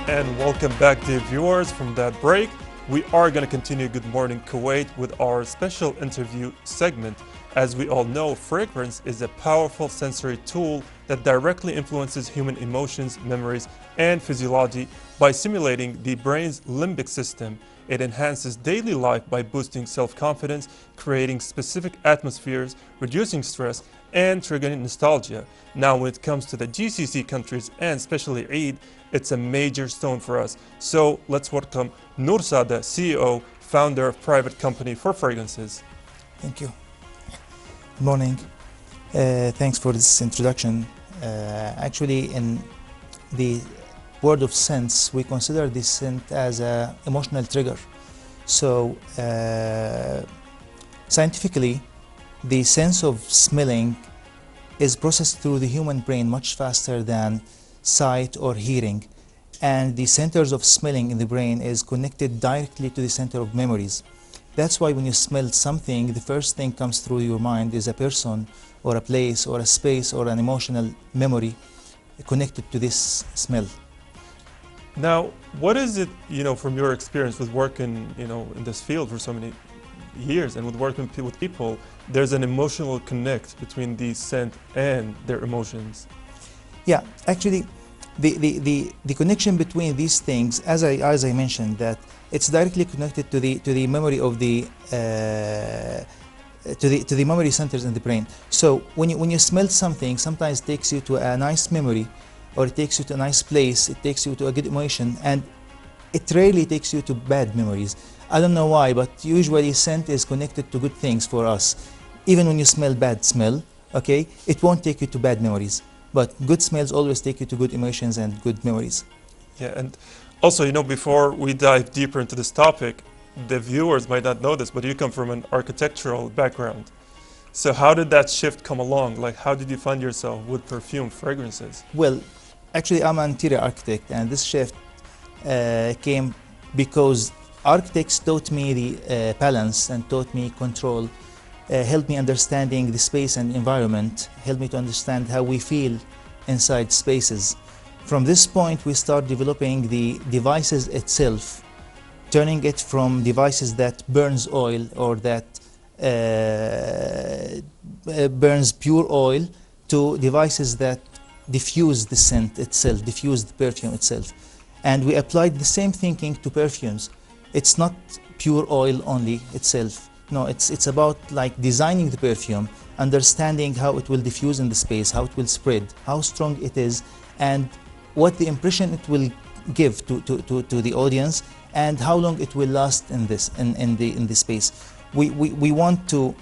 and welcome back, dear viewers, from that break. We are going to continue Good Morning Kuwait with our special interview segment. As we all know, fragrance is a powerful sensory tool that directly influences human emotions, memories, and physiology by stimulating the brain's limbic system. It enhances daily life by boosting self-confidence, creating specific atmospheres, reducing stress, and triggering nostalgia. Now, when it comes to the GCC countries, and especially Eid, it's a major stone for us. So let's welcome Noor, Sada, CEO, founder of private company for fragrances. Thank you. Good morning. Thanks for this introduction. Actually, in the world of scents, we consider this scent as an emotional trigger. So scientifically, the sense of smelling is processed through the human brain much faster than sight or hearing, and the centers of smelling in the brain is connected directly to the center of memories. That's why when you smell something, the first thing comes through your mind is a person or a place or a space or an emotional memory connected to this smell. Now, what is it, from your experience with working, in this field for so many years and with working with people, there's an emotional connect between the scent and their emotions? Yeah, actually, the connection between these things, as I mentioned, that it's directly connected to the memory of the to the memory centers in the brain. So when you smell something, sometimes it takes you to a nice memory, or it takes you to a nice place, it takes you to a good emotion, and it rarely takes you to bad memories. I don't know why, but usually scent is connected to good things for us. Even when you smell bad smell, okay, it won't take you to bad memories. But good smells always take you to good emotions and good memories. Yeah, and also, before we dive deeper into this topic, the viewers might not know this, but you come from an architectural background. So how did that shift come along? Like, how did you find yourself with perfume fragrances? Well, actually, I'm an interior architect, and this shift came because architects taught me the balance and taught me control, helped me understanding the space and environment, helped me to understand how we feel inside spaces. From this point, we start developing the devices itself, turning it from devices that burns oil or that burns pure oil to devices that diffuse the scent itself, diffuse the perfume itself. And we applied the same thinking to perfumes. It's not pure oil only itself. No, it's about like designing the perfume, understanding how it will diffuse in the space, how it will spread, how strong it is, and what the impression it will give to the audience, and how long it will last in the space. We want to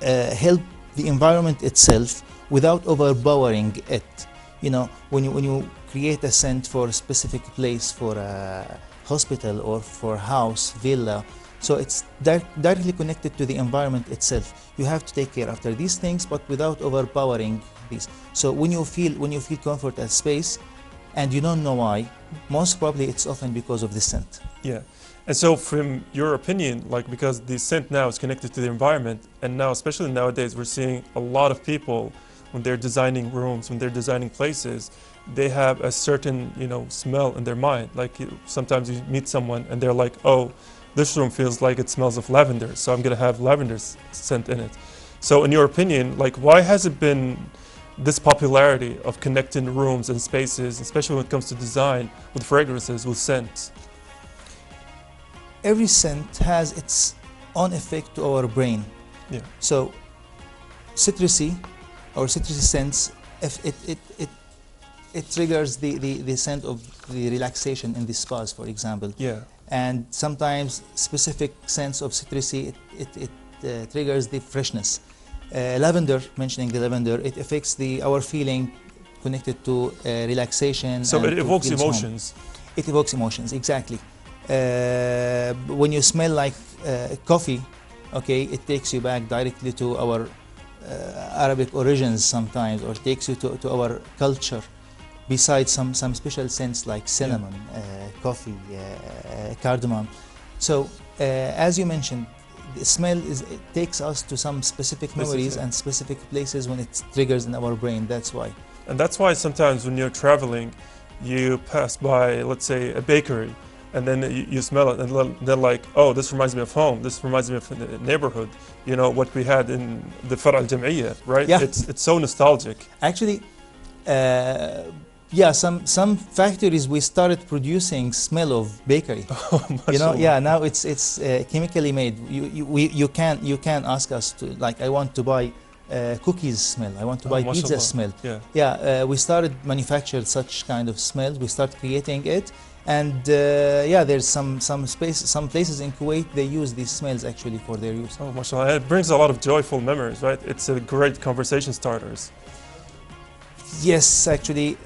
help the environment itself without overpowering it. When you create a scent for a specific place, for a hospital or for a house, villa, so it's directly connected to the environment itself. You have to take care after these things, but without overpowering these. So when you feel comfort at space, and you don't know why, most probably it's often because of the scent. Yeah. And so from your opinion, because the scent now is connected to the environment, and now, especially nowadays, we're seeing a lot of people, when they're designing rooms, when they're designing places, they have a certain, smell in their mind. Like sometimes you meet someone and they're like, oh, this room feels like it smells of lavender, so I'm going to have lavender scent in it. So in your opinion, why has it been this popularity of connecting rooms and spaces, especially when it comes to design, with fragrances, with scents? Every scent has its own effect to our brain. Yeah. So citrusy or citrusy scents, if it triggers the scent of the relaxation in the spas, for example. Yeah. And sometimes specific scents of citrusy, it triggers the freshness. Lavender, mentioning the lavender, it affects our feeling connected to relaxation. So it evokes emotions. It evokes emotions, exactly. When you smell like coffee, okay, it takes you back directly to our Arabic origins sometimes, or takes you to our culture. Besides some special scents like cinnamon, coffee, cardamom. So as you mentioned, the smell it takes us to some specific memories and specific places when it triggers in our brain. That's why. And that's why sometimes when you're traveling, you pass by, let's say, a bakery, and then you smell it, and they're like, oh, this reminds me of home. This reminds me of the neighborhood. You know what we had in the Far' al-Jam'iyya, right? Yeah. It's so nostalgic. Actually, yeah, some factories we started producing smell of bakery. Oh, You know, mashallah. yeah. Now it's chemically made. You can ask us to, like, I want to buy cookies smell. I want to buy pizza mashallah. smell. Yeah. Yeah, we started manufacture such kind of smells. We start creating it, and yeah, there's some places in Kuwait they use these smells actually for their use. Oh, mashallah. It brings a lot of joyful memories, right? It's a great conversation starters. Yes, actually,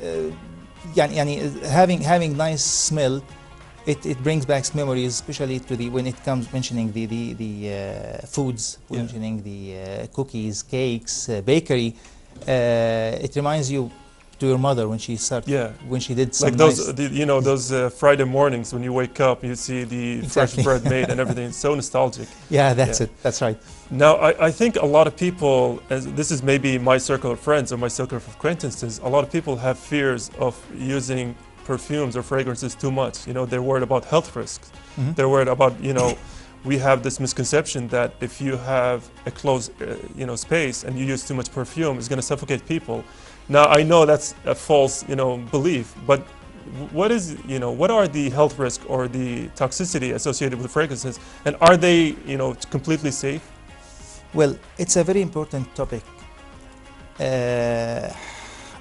having nice smell, it brings back memories, especially to the when it comes mentioning the foods, Yeah. mentioning the cookies, cakes, bakery. It reminds you to your mother when she started, Yeah. when she did some Like those, nice, you know, those Friday mornings when you wake up, you see the fresh Exactly. bread made and everything. It's so nostalgic. yeah, that's Yeah. it. That's right. Now, I think a lot of people, as this is maybe my circle of friends or my circle of acquaintances, a lot of people have fears of using perfumes or fragrances too much. You know, they're worried about health risks. Mhm. They're worried about, you know, we have this misconception that if you have a closed, you know, space and you use too much perfume, it's going to suffocate people. Now, I know that's a false, you know, belief, but what is, you know, what are the health risks or the toxicity associated with fragrances, and are they, you know, completely safe? Well, it's a very important topic.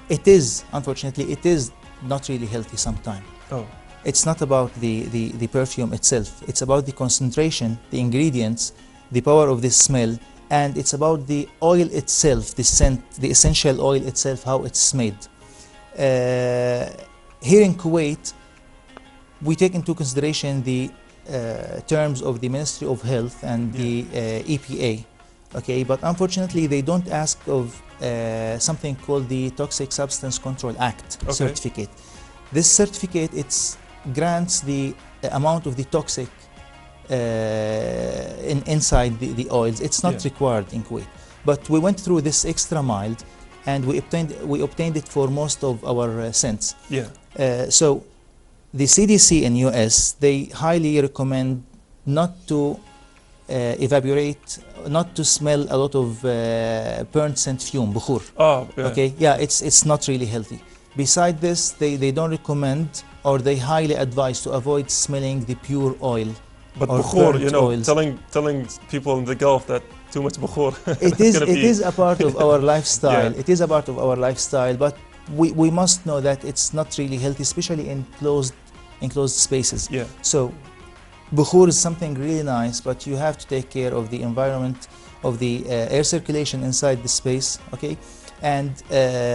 It is, unfortunately, it is not really healthy sometimes. Oh, It's not about the perfume itself. It's about the concentration, the ingredients, the power of this smell, and it's about the oil itself, the scent, the essential oil itself, how it's made. Here in Kuwait, we take into consideration the terms of the Ministry of Health and the EPA. Okay, but unfortunately, they don't ask of something called the Toxic Substance Control Act certificate. This certificate grants the amount of the toxic inside the oils. It's not required in Kuwait, but we went through this extra mile, and we obtained it for most of our scents. yeah. So the CDC in US, they highly recommend not to evaporate, not to smell a lot of burnt scent fume, bukhur. Oh, yeah. Okay, yeah, it's not really healthy. Beside this, they don't recommend, or they highly advise to avoid smelling the pure oil. But or bukhur, burnt you know, oils. telling people in the Gulf that too much bukhur. It is a part of our lifestyle. Yeah. It is a part of our lifestyle, but we must know that it's not really healthy, especially in enclosed spaces. Yeah. So bukhur is something really nice, but you have to take care of the environment, of the air circulation inside the space, okay? And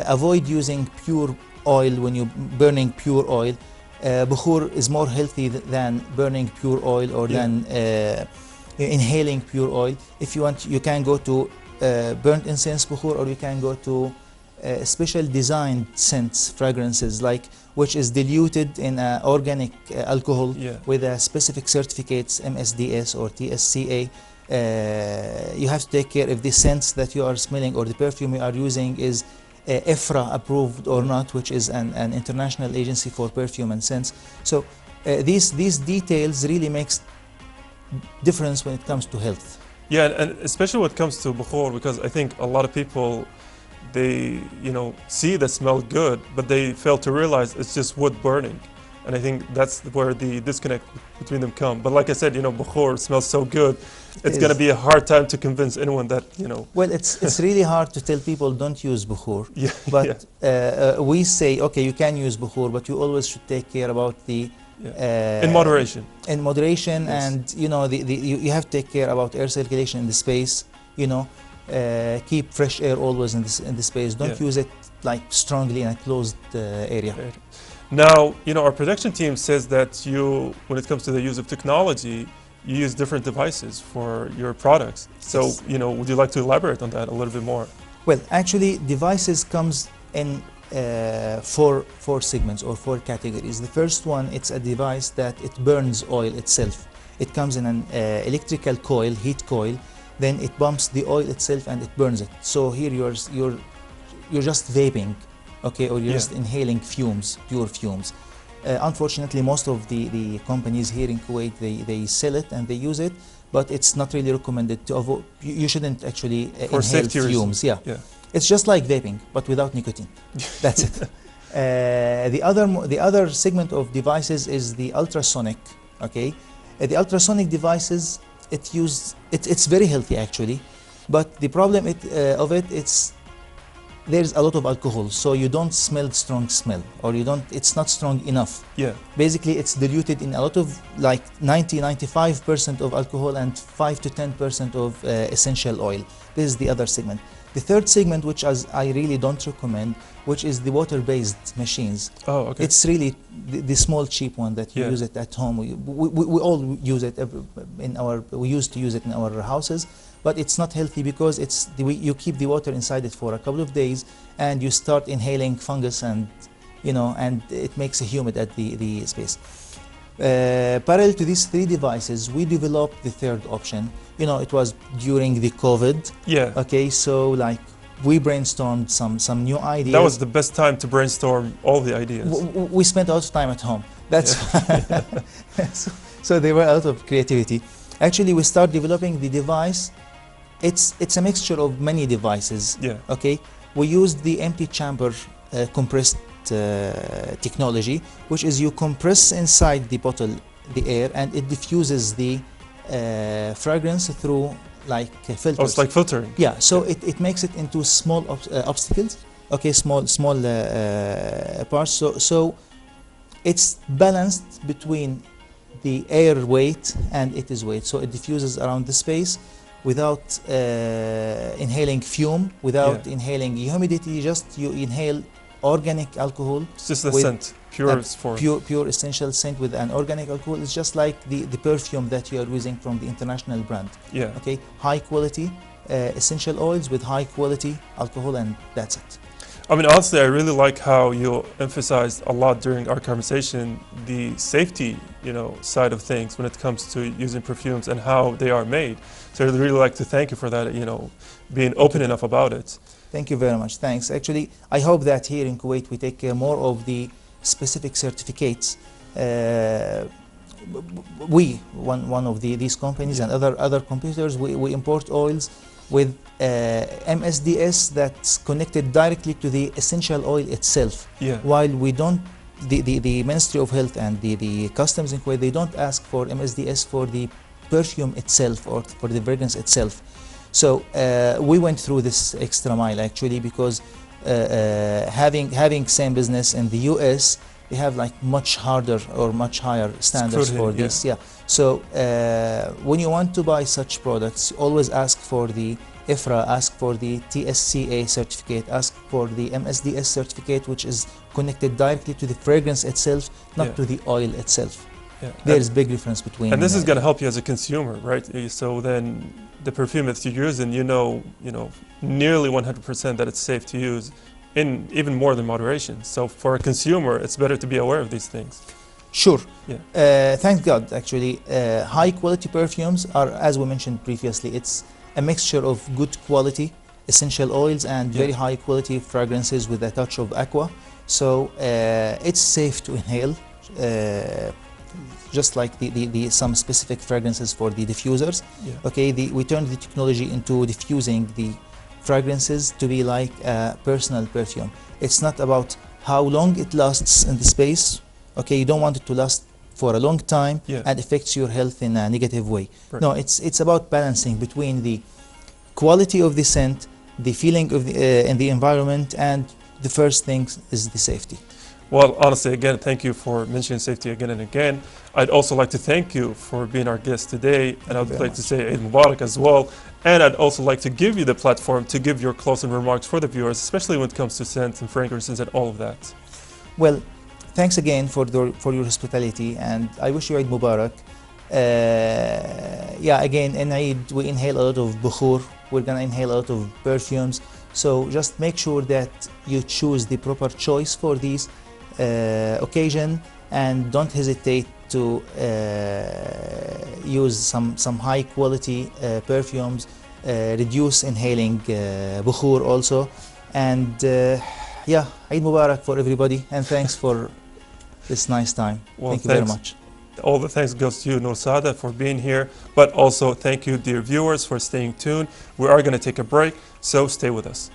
avoid using pure oil when you're burning pure oil. Bukhur is more healthy than burning pure oil or than inhaling pure oil. If you want, you can go to burnt incense bukhur, or you can go to special designed scents, fragrances, like which is diluted in organic alcohol with a specific certificates, MSDS or TSCA. You have to take care if the scents that you are smelling or the perfume you are using is EFRA approved or not, which is an international agency for perfume and scents. So these details really makes difference when it comes to health. Yeah, and especially when it comes to bukhur, because I think a lot of people, they, you know, see the smell good, but they fail to realize it's just wood burning. And I think that's where the disconnect between them come. But like I said, you know, bukhur smells so good, it's going to be a hard time to convince anyone that, you know. Well, it's really hard to tell people don't use bukhur. Yeah. But we say, okay, you can use bukhur, but you always should take care about the in moderation. In moderation, Yes. and you know, you have to take care about air circulation in the space. You know, keep fresh air always in the space. Don't use it like strongly in a closed area. Now, you know, our production team says that you, when it comes to the use of technology, you use different devices for your products. So, Yes. you know, would you like to elaborate on that a little bit more? Well, actually, devices comes in four segments or four categories. The first one, it's a device that it burns oil itself. It comes in an electrical coil, heat coil, then it pumps the oil itself and it burns it. So here you're just vaping, okay, or you're just inhaling fumes, pure fumes. Unfortunately, most of the companies here in Kuwait, they sell it and they use it, but it's not really recommended to avoid. You shouldn't actually inhale fumes. Yeah. It's just like vaping, but without nicotine. That's it. The other segment of devices is the ultrasonic. Okay, the ultrasonic devices, it's very healthy actually, but the problem it's there's a lot of alcohol, so you don't smell strong smell, or it's not strong enough. Yeah. Basically, it's diluted in a lot of like 95% of alcohol and 5 to 10% of essential oil. This is the other segment. The third segment, which I really don't recommend, which is the water-based machines. Oh, okay. It's really the small cheap one that you use it at home. We all use it we used to use it in our houses. But it's not healthy because you keep the water inside it for a couple of days and you start inhaling fungus, and and it makes it humid at the space. Parallel to these three devices, we developed the third option. It was during the COVID. Yeah. Okay, so like we brainstormed some new ideas. That was the best time to brainstorm all the ideas. We spent a lot of time at home. That's so there were a lot of creativity. Actually, we started developing the device. It's a mixture of many devices. Yeah. Okay. We used the empty chamber compressed technology, which is you compress inside the bottle the air and it diffuses the fragrance through like filters. Oh, it's like filtering. Yeah. So it makes it into small obstacles. Okay, small parts. So it's balanced between the air weight and its weight. So it diffuses around the space without inhaling fume, without inhaling humidity. Just you inhale organic alcohol. It's just a scent, pure form. Pure essential scent with an organic alcohol. It's just like the perfume that you are using from the international brand. Yeah. Okay, high quality essential oils with high quality alcohol, and that's it. I mean, honestly, I really like how you emphasized a lot during our conversation the safety, side of things when it comes to using perfumes and how they are made. So I'd really like to thank you for that, being open enough about it. Thank you very much. Thanks. Actually, I hope that here in Kuwait we take care more of the specific certificates. One of these companies and other competitors, we import oils with MSDS that's connected directly to the essential oil itself. Yeah. While we don't, the Ministry of Health and the customs in Kuwait, they don't ask for MSDS for the perfume itself or for the fragrance itself. So we went through this extra mile actually, because having same business in the US, they have like much harder or much higher standards for this. Yeah. So when you want to buy such products, always ask for the IFRA, ask for the TSCA certificate, ask for the MSDS certificate, which is connected directly to the fragrance itself, not to the oil itself. Yeah. There's big difference between. And this is going to help you as a consumer, right? So then the perfume that you're using, nearly 100% that it's safe to use, in even more than moderation. So for a consumer, it's better to be aware of these things. Sure. Yeah. Thank God, actually. High quality perfumes are, as we mentioned previously, it's a mixture of good quality essential oils and very high quality fragrances with a touch of aqua. So it's safe to inhale, just like some specific fragrances for the diffusers. Yeah. Okay, we turned the technology into diffusing the fragrances to be like a personal perfume. It's not about how long it lasts in the space. Okay, you don't want it to last for a long time and affects your health in a negative way. Right. No, it's about balancing between the quality of the scent, the feeling of in the environment, and the first thing is the safety. Well, honestly, again, thank you for mentioning safety again and again. I'd also like to thank you for being our guest today, and I'd like to say Eid Mubarak as well. And I'd also like to give you the platform to give your closing remarks for the viewers, especially when it comes to scents and fragrances and all of that. Well, thanks again for your hospitality, and I wish you Eid Mubarak. Again, in Eid, we inhale a lot of bukhur. We're gonna inhale a lot of perfumes. So just make sure that you choose the proper choice for these occasion, and don't hesitate to use some high quality perfumes. Reduce inhaling bukhur also, and yeah, Eid Mubarak for everybody, and thanks for this nice time. Well, thank you very much. All the thanks goes to you, Noor, Sada, for being here, but also thank you, dear viewers, for staying tuned. We are going to take a break, so stay with us.